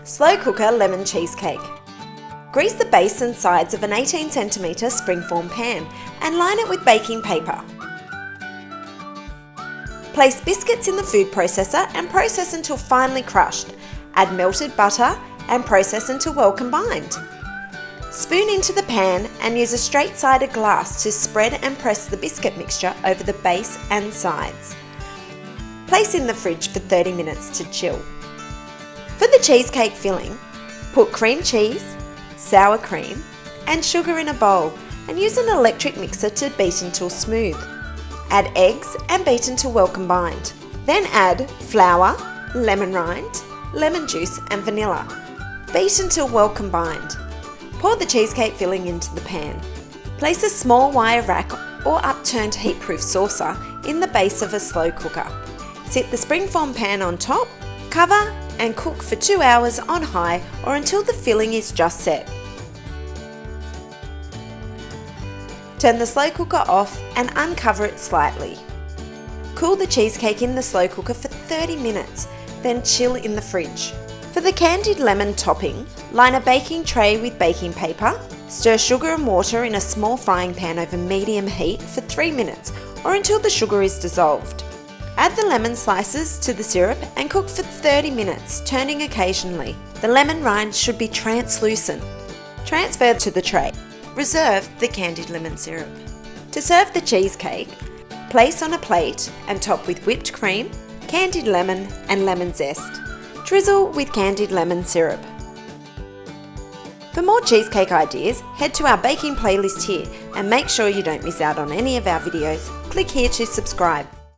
Slow cooker lemon cheesecake. Grease the base and sides of an 18cm springform pan and line it with baking paper. Place biscuits in the food processor and process until finely crushed. Add melted butter and process until well combined. Spoon into the pan and use a straight-sided glass to spread and press the biscuit mixture over the base and sides. Place in the fridge for 30 minutes to chill. For the cheesecake filling, put cream cheese, sour cream and sugar in a bowl and use an electric mixer to beat until smooth. Add eggs and beat until well combined. Then add flour, lemon rind, lemon juice and vanilla. Beat until well combined. Pour the cheesecake filling into the pan. Place a small wire rack or upturned heat-proof saucer in the base of a slow cooker. Sit the springform pan on top, cover and cook for 2 hours on high or until the filling is just set. Turn the slow cooker off and uncover it slightly. Cool the cheesecake in the slow cooker for 30 minutes, then chill in the fridge. For the candied lemon topping, line a baking tray with baking paper. Stir sugar and water in a small frying pan over medium heat for 3 minutes or until the sugar is dissolved. Add the lemon slices to the syrup and cook for 30 minutes, turning occasionally. The lemon rind should be translucent. Transfer to the tray. Reserve the candied lemon syrup. To serve the cheesecake, place on a plate and top with whipped cream, candied lemon and lemon zest. Drizzle with candied lemon syrup. For more cheesecake ideas, head to our baking playlist here and make sure you don't miss out on any of our videos. Click here to subscribe.